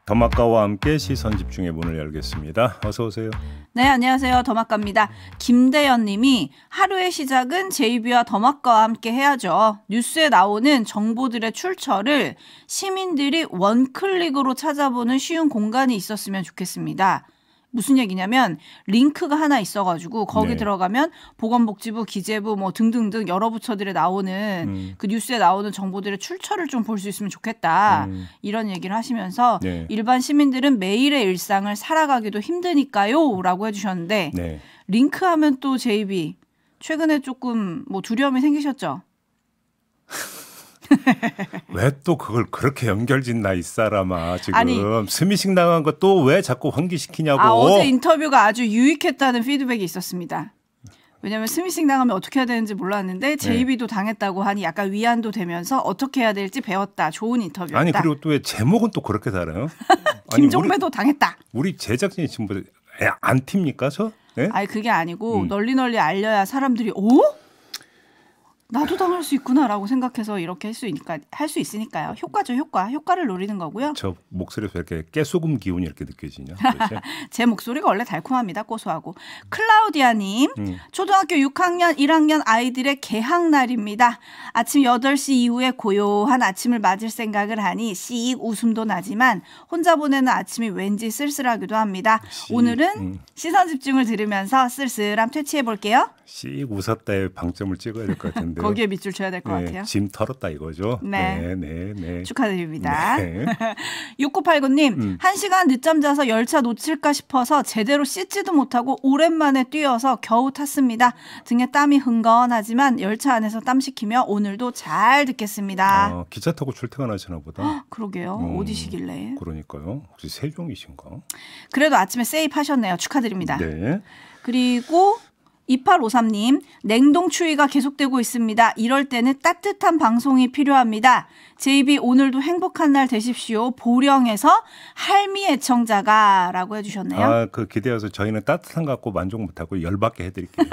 더마카와 함께 시선집중의 문을 열겠습니다. 어서 오세요. 네, 안녕하세요. 더마카입니다. 김대현 님이 하루의 시작은 제이비와 더마카와 함께 해야죠. 뉴스에 나오는 정보들의 출처를 시민들이 원클릭으로 찾아보는 쉬운 공간이 있었으면 좋겠습니다. 무슨 얘기냐면 링크가 하나 있어가지고 거기 들어가면 보건복지부, 기재부 뭐 등등등 여러 부처들에 나오는 그 뉴스에 나오는 정보들의 출처를 좀 볼 수 있으면 좋겠다. 이런 얘기를 하시면서 일반 시민들은 매일의 일상을 살아가기도 힘드니까요 라고 해주셨는데 링크하면 또 JB 최근에 조금 뭐 두려움이 생기셨죠? 왜 또 그걸 그렇게 연결짓나 이 사람아. 지금 아니, 스미싱 당한 거 또 왜 자꾸 환기시키냐고. 어제 인터뷰가 아주 유익했다는 피드백이 있었습니다. 왜냐하면 스미싱 당하면 어떻게 해야 되는지 몰랐는데 JB도 당했다고 하니 약간 위안도 되면서 어떻게 해야 될지 배웠다. 좋은 인터뷰였다. 아니 그리고 또 왜 제목은 또 그렇게 달아요? 김종배도 당했다. 우리 제작진이 지금 뭐 안 팁니까 저? 네? 아니 그게 아니고 널리 알려야 사람들이 오? 나도 당할 수 있구나라고 생각해서 이렇게 할 수 있으니까요. 효과죠, 효과를 노리는 거고요. 저 목소리에서 이렇게 깨소금 기운이 이렇게 느껴지냐? 제 목소리가 원래 달콤합니다. 고소하고. 클라우디아님, 초등학교 6학년, 1학년 아이들의 개학날입니다. 아침 8시 이후에 고요한 아침을 맞을 생각을 하니 씩 웃음도 나지만 혼자 보내는 아침이 왠지 쓸쓸하기도 합니다. 오늘은 시선집중을 들으면서 쓸쓸함 퇴치해볼게요. 씩 웃었다에 방점을 찍어야 될 것 같은데. 거기에 밑줄 쳐야 될 것 같아요. 짐 털었다 이거죠. 네. 축하드립니다. 6989님, 1시간 늦잠 자서 열차 놓칠까 싶어서 제대로 씻지도 못하고 오랜만에 뛰어서 겨우 탔습니다. 등에 땀이 흥건하지만 열차 안에서 땀 식히며 오늘도 잘 듣겠습니다. 기차 타고 출퇴근하시나 보다. 그러게요. 어디시길래. 그러니까요. 혹시 세종이신가? 그래도 아침에 세입하셨네요. 축하드립니다. 네. 그리고 2853님, 냉동 추위가 계속되고 있습니다. 이럴 때는 따뜻한 방송이 필요합니다. JB 오늘도 행복한 날 되십시오. 보령에서 할미 애청자가 라고 해주셨네요. 그 기대어서 저희는 따뜻한 거 갖고 만족 못하고 열받게 해드릴게요.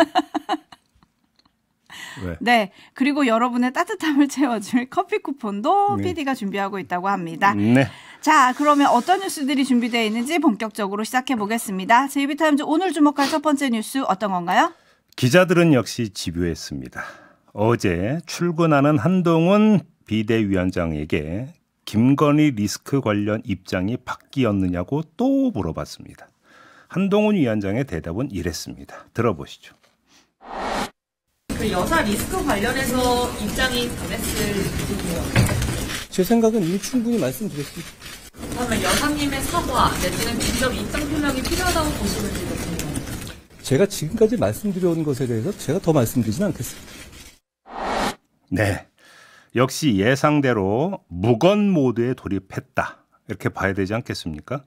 왜? 네, 그리고 여러분의 따뜻함을 채워줄 커피 쿠폰도 PD가 준비하고 있다고 합니다. 네. 자, 그러면 어떤 뉴스들이 준비되어 있는지 본격적으로 시작해 보겠습니다. JB타임즈 오늘 주목할 첫 번째 뉴스 어떤 건가요? 기자들은 역시 집요했습니다. 어제 출근하는 한동훈 비대위원장에게 김건희 리스크 관련 입장이 바뀌었느냐고 또 물어봤습니다. 한동훈 위원장의 대답은 이랬습니다. 들어보시죠. 그 여사 리스크 관련해서 입장이 변했을 부분이요. 제 생각은 이미 충분히 말씀드렸습니다. 그러면 여사님의 사과 내지는 직접 입장 표명이 필요하다고 보시는지 궁금합니다. 제가 지금까지 말씀드려온 것에 대해서 제가 더 말씀드리지는 않겠습니다. 네, 역시 예상대로 무건 모드에 돌입했다. 이렇게 봐야 되지 않겠습니까?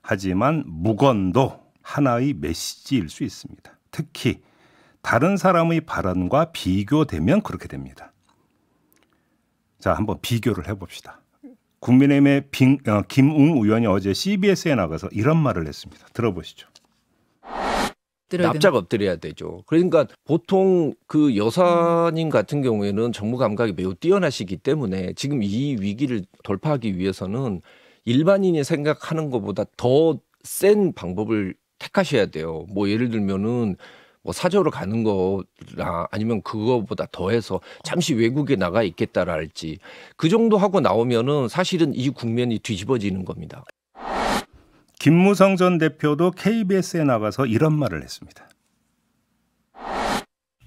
하지만 무건도 하나의 메시지일 수 있습니다. 특히 다른 사람의 발언과 비교되면 그렇게 됩니다. 자, 한번 비교를 해봅시다. 국민의힘의 김웅 의원이 어제 CBS에 나가서 이런 말을 했습니다. 들어보시죠. 납작 엎드려야 되죠. 그러니까 보통 그 여사님 같은 경우에는 정무 감각이 매우 뛰어나시기 때문에 지금 이 위기를 돌파하기 위해서는 일반인이 생각하는 것보다 더 센 방법을 택하셔야 돼요. 뭐 예를 들면은 뭐 사저로 가는 거나 아니면 그거보다 더해서 잠시 외국에 나가 있겠다라 할지 그 정도 하고 나오면은 사실은 이 국면이 뒤집어지는 겁니다. 김무성 전 대표도 KBS에 나가서 이런 말을 했습니다.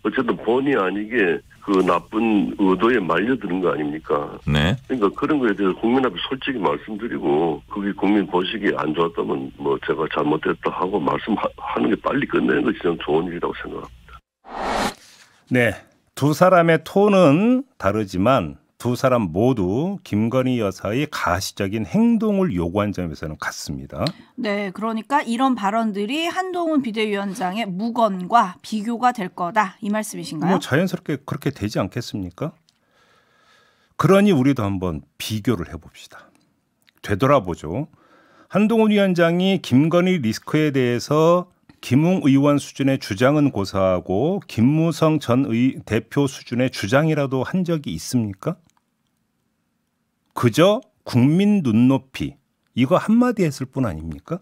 어쨌든 본의 아니게 그 나쁜 의도에 말려드는 거 아닙니까? 네. 그러니까 그런 거에 대해서 국민 앞에 솔직히 말씀드리고 그게 국민 보시기에 안 좋았다면 뭐 제가 잘못했다 하고 말씀하는 게 빨리 끝내는 것이 저는 좋은 일이라고 생각합니다. 네, 두 사람의 톤은 다르지만 두 사람 모두 김건희 여사의 가시적인 행동을 요구한 점에서는 같습니다. 네, 그러니까 이런 발언들이 한동훈 비대위원장의 무건과 비교가 될 거다 이 말씀이신가요? 뭐 자연스럽게 그렇게 되지 않겠습니까? 그러니 우리도 한번 비교를 해봅시다. 되돌아보죠. 한동훈 위원장이 김건희 리스크에 대해서 김웅 의원 수준의 주장은 고사하고 김무성 전 대표 수준의 주장이라도 한 적이 있습니까? 그저 국민 눈높이 이거 한마디 했을 뿐 아닙니까?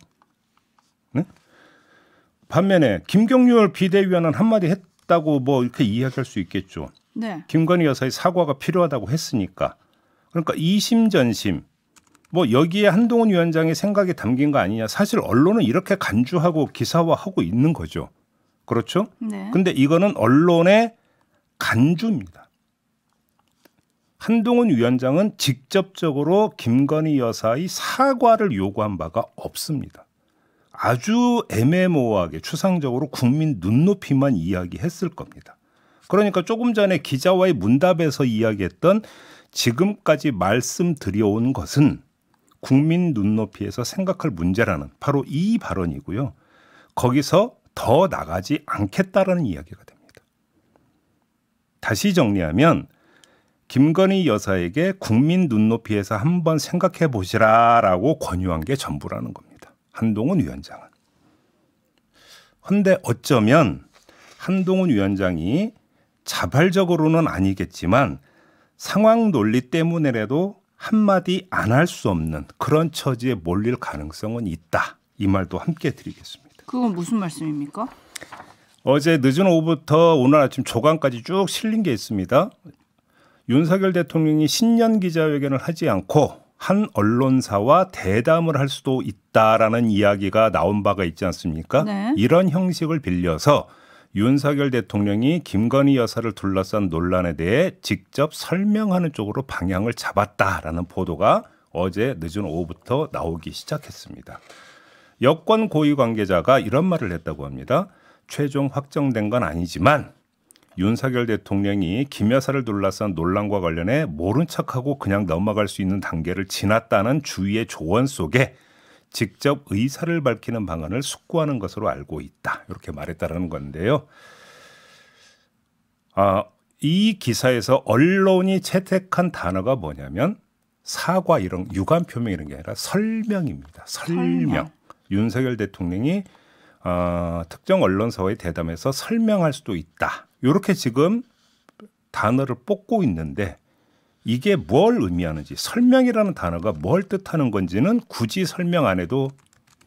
네? 반면에 김경률 비대위원은 한마디 했다고 뭐 이렇게 이야기할 수 있겠죠. 네. 김건희 여사의 사과가 필요하다고 했으니까. 그러니까 이심전심 뭐 여기에 한동훈 위원장의 생각이 담긴 거 아니냐. 사실 언론은 이렇게 간주하고 기사화하고 있는 거죠. 그렇죠? 네. 근데 이거는 언론의 간주입니다. 한동훈 위원장은 직접적으로 김건희 여사의 사과를 요구한 바가 없습니다. 아주 애매모호하게 추상적으로 국민 눈높이만 이야기했을 겁니다. 그러니까 조금 전에 기자와의 문답에서 이야기했던 지금까지 말씀드려온 것은 국민 눈높이에서 생각할 문제라는 바로 이 발언이고요. 거기서 더 나가지 않겠다라는 이야기가 됩니다. 다시 정리하면 김건희 여사에게 국민 눈높이에서 한번 생각해 보시라라고 권유한 게 전부라는 겁니다. 한동훈 위원장은. 그런데 어쩌면 한동훈 위원장이 자발적으로는 아니겠지만 상황 논리 때문에라도 한마디 안 할 수 없는 그런 처지에 몰릴 가능성은 있다. 이 말도 함께 드리겠습니다. 그건 무슨 말씀입니까? 어제 늦은 오후부터 오늘 아침 조간까지 쭉 실린 게 있습니다. 윤석열 대통령이 신년 기자회견을 하지 않고 한 언론사와 대담을 할 수도 있다라는 이야기가 나온 바가 있지 않습니까? 네. 이런 형식을 빌려서 윤석열 대통령이 김건희 여사를 둘러싼 논란에 대해 직접 설명하는 쪽으로 방향을 잡았다라는 보도가 어제 늦은 오후부터 나오기 시작했습니다. 여권 고위 관계자가 이런 말을 했다고 합니다. 최종 확정된 건 아니지만 윤석열 대통령이 김 여사를 둘러싼 논란과 관련해 모른 척하고 그냥 넘어갈 수 있는 단계를 지났다는 주위의 조언 속에 직접 의사를 밝히는 방안을 숙고하는 것으로 알고 있다. 이렇게 말했다라는 건데요. 이 기사에서 언론이 채택한 단어가 뭐냐면 사과 이런 유감 표명 이런 게 아니라 설명입니다. 설명. 윤석열 대통령이 특정 언론사와의 대담에서 설명할 수도 있다. 이렇게 지금 단어를 뽑고 있는데 이게 뭘 의미하는지 설명이라는 단어가 뭘 뜻하는 건지는 굳이 설명 안 해도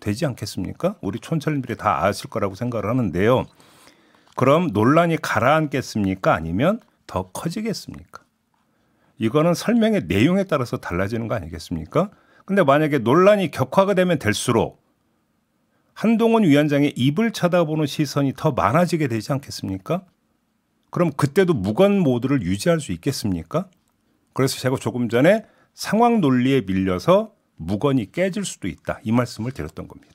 되지 않겠습니까? 우리 촌철님들이 다 아실 거라고 생각을 하는데요. 그럼 논란이 가라앉겠습니까? 아니면 더 커지겠습니까? 이거는 설명의 내용에 따라서 달라지는 거 아니겠습니까? 근데 만약에 논란이 격화가 되면 될수록 한동훈 위원장의 입을 쳐다보는 시선이 더 많아지게 되지 않겠습니까? 그럼 그때도 무건 모드를 유지할 수 있겠습니까? 그래서 제가 조금 전에 상황 논리에 밀려서 무건이 깨질 수도 있다. 이 말씀을 드렸던 겁니다.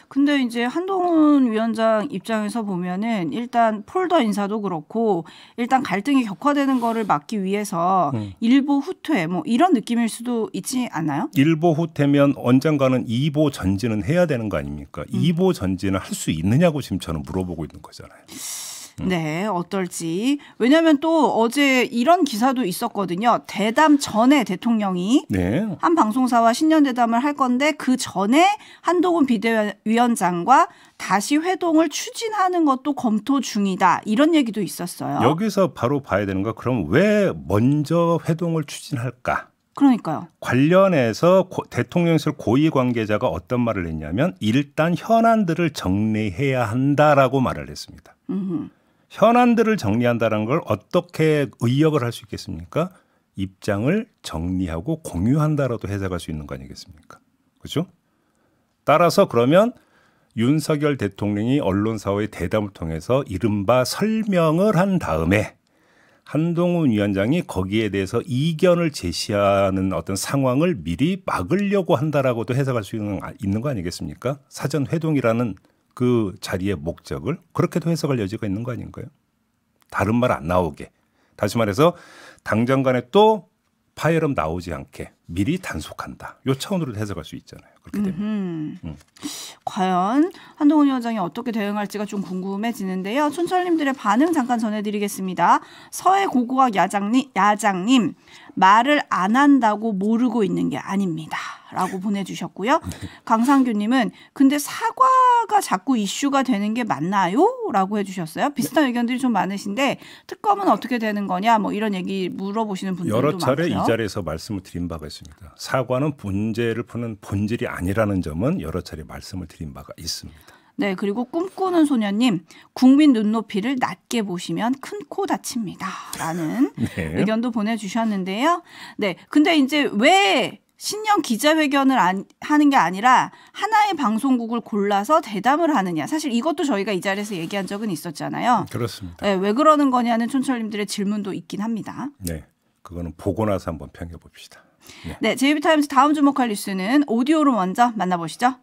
근데 이제 한동훈 위원장 입장에서 보면은 일단 폴더 인사도 그렇고 일단 갈등이 격화되는 거를 막기 위해서 일보 후퇴 뭐 이런 느낌일 수도 있지 않나요? 일보 후퇴면 언젠가는 이보 전진은 해야 되는 거 아닙니까? 이보 전진을 할 수 있느냐고 지금 저는 물어보고 있는 거잖아요. 네, 어떨지. 왜냐하면 또 어제 이런 기사도 있었거든요. 대담 전에 대통령이 한 방송사와 신년 대담을 할 건데 그 전에 한동훈 비대위원장과 다시 회동을 추진하는 것도 검토 중이다. 이런 얘기도 있었어요. 여기서 바로 봐야 되는 거 그럼 왜 먼저 회동을 추진할까? 그러니까요. 관련해서 대통령실 고위 관계자가 어떤 말을 했냐면 일단 현안들을 정리해야 한다라고 말을 했습니다. 현안들을 정리한다는 걸 어떻게 의역을 할 수 있겠습니까? 입장을 정리하고 공유한다라도 해석할 수 있는 거 아니겠습니까? 그렇죠? 따라서 그러면 윤석열 대통령이 언론사와의 대담을 통해서 이른바 설명을 한 다음에 한동훈 위원장이 거기에 대해서 이견을 제시하는 어떤 상황을 미리 막으려고 한다라고도 해석할 수 있는 거 아니겠습니까? 사전 회동이라는 그 자리의 목적을 그렇게도 해석할 여지가 있는 거 아닌가요? 다른 말 안 나오게. 다시 말해서 당장 간에 또 파열음 나오지 않게 미리 단속한다. 이 차원으로 해석할 수 있잖아요. 그렇게 되면. 과연 한동훈 위원장이 어떻게 대응할지가 좀 궁금해지는데요. 촌철님들의 반응 잠깐 전해드리겠습니다. 서해고고학 야장님 말을 안 한다고 모르고 있는 게 아닙니다. 라고 보내주셨고요. 강상규님은 근데 사과가 자꾸 이슈가 되는 게 맞나요? 라고 해주셨어요. 비슷한 의견들이 좀 많으신데 특검은 어떻게 되는 거냐 뭐 이런 얘기 물어보시는 분들도 여러 차례 많고요. 이 자리에서 말씀을 드린 바가 있습니다. 사과는 문제를 푸는 본질이 아니라는 점은 여러 차례 말씀을 드린 바가 있습니다. 네, 그리고 꿈꾸는 소녀님, 국민 눈높이를 낮게 보시면 큰 코 다칩니다. 라는 네. 의견도 보내주셨는데요. 네, 근데 이제 왜 신년 기자회견을 하는 게 아니라 하나의 방송국을 골라서 대담을 하느냐. 사실 이것도 저희가 이 자리에서 얘기한 적은 있었잖아요. 그렇습니다. 네, 왜 그러는 거냐는 촌철님들의 질문도 있긴 합니다. 네, 그거는 보고 나서 한번 평해 봅시다. 네, JB타임즈 다음 주목할 뉴스는 오디오로 먼저 만나보시죠.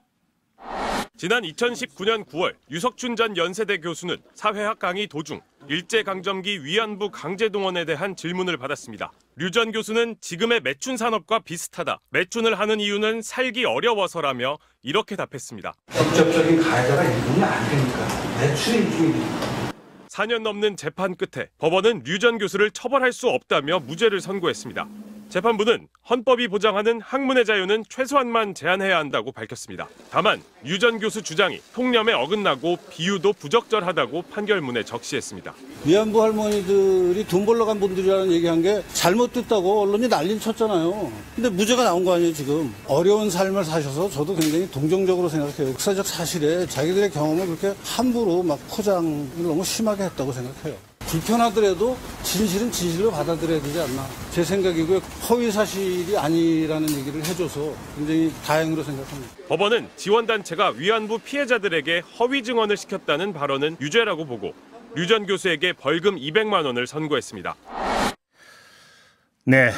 지난 2019년 9월 유석춘 전 연세대 교수는 사회학 강의 도중 일제강점기 위안부 강제동원에 대한 질문을 받았습니다. 류 전 교수는 지금의 매춘 산업과 비슷하다. 매춘을 하는 이유는 살기 어려워서라며 이렇게 답했습니다. 직접적인 가해자가 이분이 아니니까 매출의 이중입니다. 4년 넘는 재판 끝에 법원은 류 전 교수를 처벌할 수 없다며 무죄를 선고했습니다. 재판부는 헌법이 보장하는 학문의 자유는 최소한만 제한해야 한다고 밝혔습니다. 다만 류 전 교수 주장이 통념에 어긋나고 비유도 부적절하다고 판결문에 적시했습니다. 위안부 할머니들이 돈 벌러 간 분들이라는 얘기한 게 잘못됐다고 언론이 난리를 쳤잖아요. 근데 무죄가 나온 거 아니에요 지금. 어려운 삶을 사셔서 저도 굉장히 동정적으로 생각해요. 역사적 사실에 자기들의 경험을 그렇게 함부로 막 포장을 너무 심하게 했다고 생각해요. 불편하더라도 진실은 진실로 받아들여야 되지 않나. 제 생각이고요. 허위 사실이 아니라는 얘기를 해줘서 굉장히 다행으로 생각합니다. 법원은 지원단체가 위안부 피해자들에게 허위 증언을 시켰다는 발언은 유죄라고 보고 류 전 교수에게 벌금 200만 원을 선고했습니다. 네,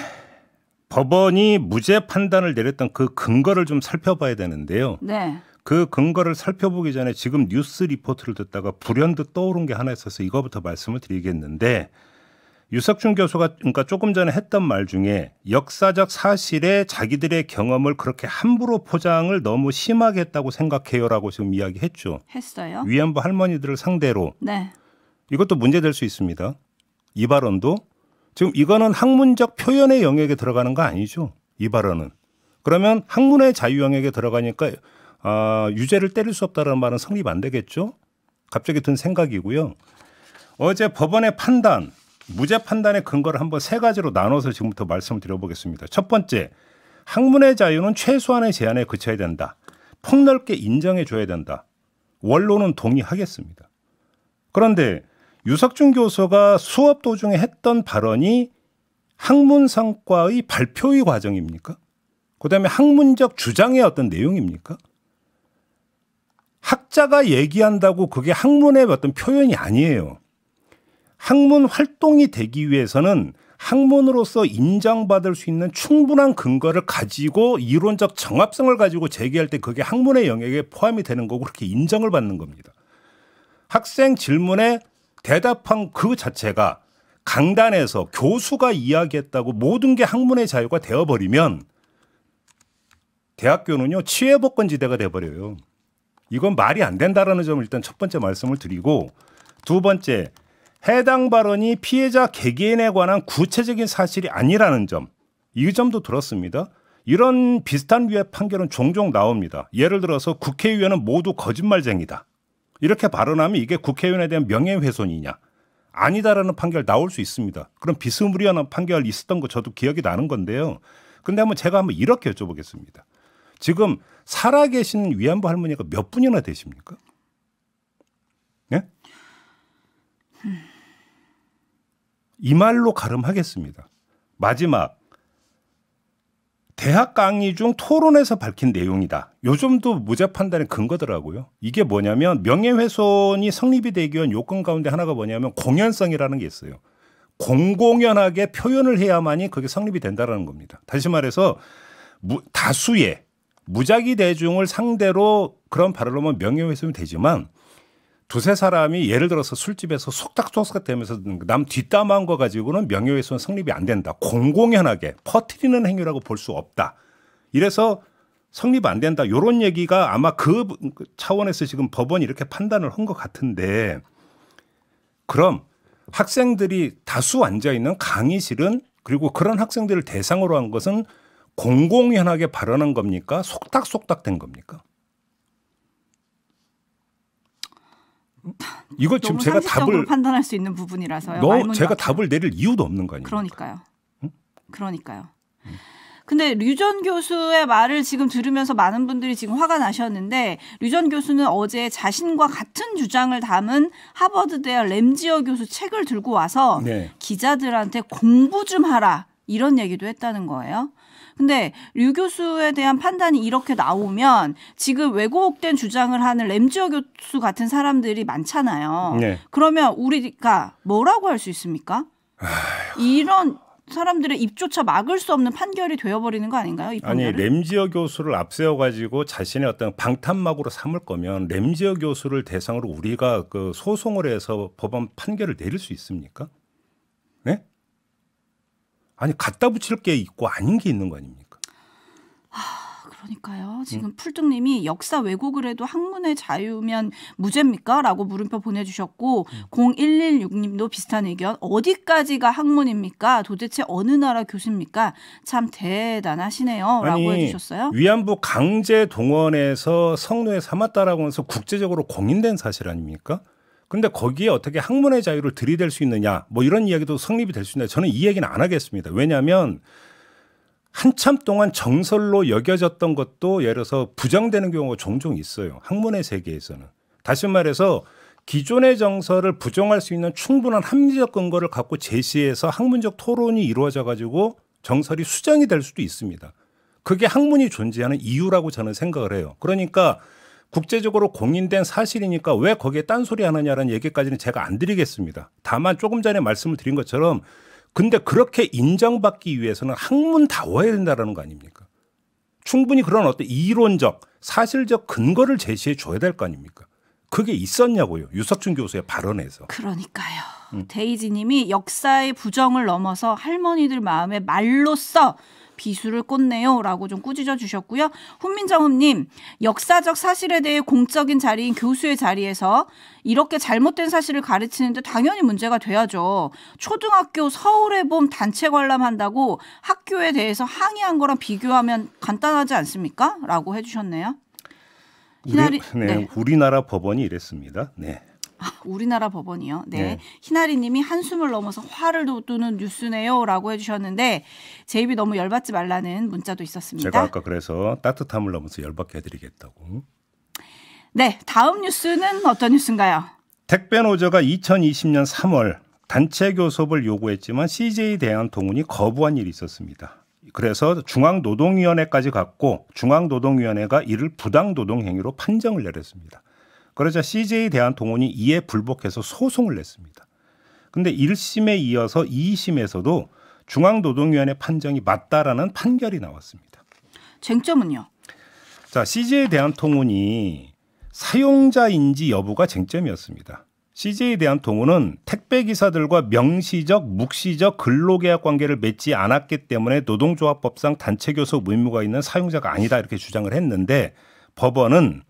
법원이 무죄 판단을 내렸던 그 근거를 좀 살펴봐야 되는데요. 네. 그 근거를 살펴보기 전에 지금 뉴스 리포트를 듣다가 불현듯 떠오른 게 하나 있어서 이거부터 말씀을 드리겠는데 유석춘 교수가 그러니까 조금 전에 했던 말 중에 역사적 사실에 자기들의 경험을 그렇게 함부로 포장을 너무 심하게 했다고 생각해요라고 지금 이야기했죠. 했어요. 위안부 할머니들을 상대로. 네. 이것도 문제될 수 있습니다. 이 발언도 지금 이거는 학문적 표현의 영역에 들어가는 거 아니죠. 이 발언은. 그러면 학문의 자유 영역에 들어가니까 유죄를 때릴 수 없다는 말은 성립 안 되겠죠. 갑자기 든 생각이고요. 어제 법원의 판단, 무죄 판단의 근거를 한번 세 가지로 나눠서 지금부터 말씀을 드려보겠습니다. 첫 번째, 학문의 자유는 최소한의 제한에 그쳐야 된다. 폭넓게 인정해 줘야 된다. 원론은 동의하겠습니다. 그런데 유석춘 교수가 수업 도중에 했던 발언이 학문성과의 발표의 과정입니까? 그다음에 학문적 주장의 어떤 내용입니까? 학자가 얘기한다고 그게 학문의 어떤 표현이 아니에요. 학문 활동이 되기 위해서는 학문으로서 인정받을 수 있는 충분한 근거를 가지고 이론적 정합성을 가지고 제기할 때 그게 학문의 영역에 포함이 되는 거고 그렇게 인정을 받는 겁니다. 학생 질문에 대답한 그 자체가 강단에서 교수가 이야기했다고 모든 게 학문의 자유가 되어버리면 대학교는요 치외복권지대가 돼버려요. 이건 말이 안 된다라는 점을 일단 첫 번째 말씀을 드리고 두 번째 해당 발언이 피해자 개개인에 관한 구체적인 사실이 아니라는 점 이 점도 들었습니다. 이런 비슷한 류의 판결은 종종 나옵니다. 예를 들어서 국회의원은 모두 거짓말쟁이다. 이렇게 발언하면 이게 국회의원에 대한 명예훼손이냐. 아니다라는 판결 나올 수 있습니다. 그럼 비스무리한 판결 있었던 거 저도 기억이 나는 건데요. 근데 제가 한번 이렇게 여쭤보겠습니다. 지금 살아계신 위안부 할머니가 몇 분이나 되십니까? 네? 이 말로 가름하겠습니다. 마지막. 대학 강의 중 토론에서 밝힌 내용이다. 요즘도 무죄 판단의 근거더라고요. 이게 뭐냐면 명예훼손이 성립이 되기 위한 요건 가운데 하나가 뭐냐면 공연성이라는 게 있어요. 공공연하게 표현을 해야만이 그게 성립이 된다는 겁니다. 다시 말해서 다수의 무작위 대중을 상대로 그런 발언을 하면 명예훼손이 되지만 두세 사람이 예를 들어서 술집에서 속닥속닥 되면서 남 뒷담화한 거 가지고는 명예훼손 성립이 안 된다. 공공연하게 퍼뜨리는 행위라고 볼 수 없다. 이래서 성립 안 된다. 이런 얘기가 아마 그 차원에서 지금 법원이 이렇게 판단을 한 것 같은데 그럼 학생들이 다수 앉아있는 강의실은 그리고 그런 학생들을 대상으로 한 것은 공공연하게 발언한 겁니까? 속닥속닥 된 겁니까? 이거 지금 제가 답을 판단할 수 있는 부분이라서요. 제가 답을 내릴 이유도 없는 거 아닙니까? 그러니까요. 응? 그러니까요. 근데 류 전 교수의 말을 지금 들으면서 많은 분들이 지금 화가 나셨는데 류 전 교수는 어제 자신과 같은 주장을 담은 하버드대학 램지어 교수 책을 들고 와서 네. 기자들한테 공부 좀 하라 이런 얘기도 했다는 거예요. 근데 류 교수에 대한 판단이 이렇게 나오면 지금 왜곡된 주장을 하는 램지어 교수 같은 사람들이 많잖아요. 네. 그러면 우리가 뭐라고 할 수 있습니까? 이런 사람들의 입조차 막을 수 없는 판결이 되어버리는 거 아닌가요? 이 판결은? 아니 램지어 교수를 앞세워가지고 자신의 어떤 방탄막으로 삼을 거면 램지어 교수를 대상으로 우리가 그 소송을 해서 법원 판결을 내릴 수 있습니까? 네? 아니 갖다 붙일 게 있고 아닌 게 있는 거 아닙니까? 그러니까요. 지금 풀뚱님이 역사 왜곡을 해도 학문의 자유면 무죄입니까? 라고 물음표 보내주셨고 0116님도 비슷한 의견. 어디까지가 학문입니까? 도대체 어느 나라 교수입니까? 참 대단하시네요. 라고 해주셨어요. 위안부 강제 동원에서 성노예 삼았다라고 해서 국제적으로 공인된 사실 아닙니까? 근데 거기에 어떻게 학문의 자유를 들이댈 수 있느냐 뭐 이런 이야기도 성립이 될 수 있는데 저는 이 얘기는 안 하겠습니다. 왜냐하면 한참 동안 정설로 여겨졌던 것도 예를 들어서 부정되는 경우가 종종 있어요. 학문의 세계에서는. 다시 말해서 기존의 정설을 부정할 수 있는 충분한 합리적 근거를 갖고 제시해서 학문적 토론이 이루어져 가지고 정설이 수정이 될 수도 있습니다. 그게 학문이 존재하는 이유라고 저는 생각을 해요. 그러니까 국제적으로 공인된 사실이니까 왜 거기에 딴소리 하느냐라는 얘기까지는 제가 안 드리겠습니다. 다만 조금 전에 말씀을 드린 것처럼 근데 그렇게 인정받기 위해서는 학문다워야 된다는 거 아닙니까? 충분히 그런 어떤 이론적, 사실적 근거를 제시해 줘야 될 거 아닙니까? 그게 있었냐고요. 유석준 교수의 발언에서. 그러니까요. 데이지 님이 역사의 부정을 넘어서 할머니들 마음에 말로써 비수를 꽂네요 라고 좀 꾸짖어 주셨고요. 훈민정음님 역사적 사실에 대해 공적인 자리인 교수의 자리에서 이렇게 잘못된 사실을 가르치는데 당연히 문제가 돼야죠. 초등학교 서울의 봄 단체 관람한다고 학교에 대해서 항의한 거랑 비교하면 간단하지 않습니까? 라고 해주셨네요. 네. 우리나라 법원이 이랬습니다. 네. 우리나라 법원이요. 네. 희나리 님이 한숨을 넘어서 화를 돋우는 뉴스네요 라고 해주셨는데 제 입이 너무 열받지 말라는 문자도 있었습니다. 제가 아까 그래서 따뜻함을 넘어서 열받게 해드리겠다고. 네. 다음 뉴스는 어떤 뉴스인가요? 택배 노조가 2020년 3월 단체 교섭을 요구했지만 CJ 대한통운이 거부한 일이 있었습니다. 그래서 중앙노동위원회까지 갔고 중앙노동위원회가 이를 부당노동행위로 판정을 내렸습니다. 그러자 CJ 대한통운이 이에 불복해서 소송을 냈습니다. 그런데 1심에 이어서 2심에서도 중앙노동위원회 판정이 맞다라는 판결이 나왔습니다. 쟁점은요? 자, CJ 대한통운이 사용자인지 여부가 쟁점이었습니다. CJ 대한통운은 택배기사들과 명시적, 묵시적 근로계약 관계를 맺지 않았기 때문에 노동조합법상 단체교섭 의무가 있는 사용자가 아니다 이렇게 주장을 했는데 법원은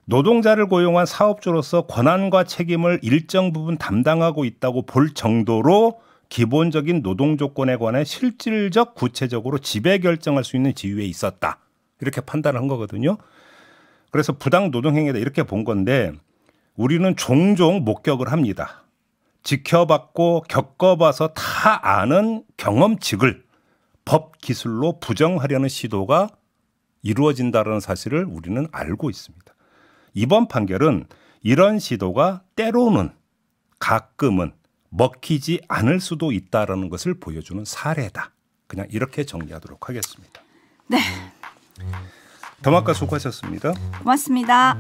노동자를 고용한 사업주로서 권한과 책임을 일정 부분 담당하고 있다고 볼 정도로 기본적인 노동 조건에 관해 실질적 구체적으로 지배 결정할 수 있는 지위에 있었다. 이렇게 판단을 한 거거든요. 그래서 부당 노동행위다 이렇게 본 건데 우리는 종종 목격을 합니다. 지켜봤고 겪어봐서 다 아는 경험칙을 법 기술로 부정하려는 시도가 이루어진다는 사실을 우리는 알고 있습니다. 이번 판결은 이런 시도가 때로는 가끔은 먹히지 않을 수도 있다는 것을 보여주는 사례다. 그냥 이렇게 정리하도록 하겠습니다. 네. 더마카 수고하셨습니다. 고맙습니다.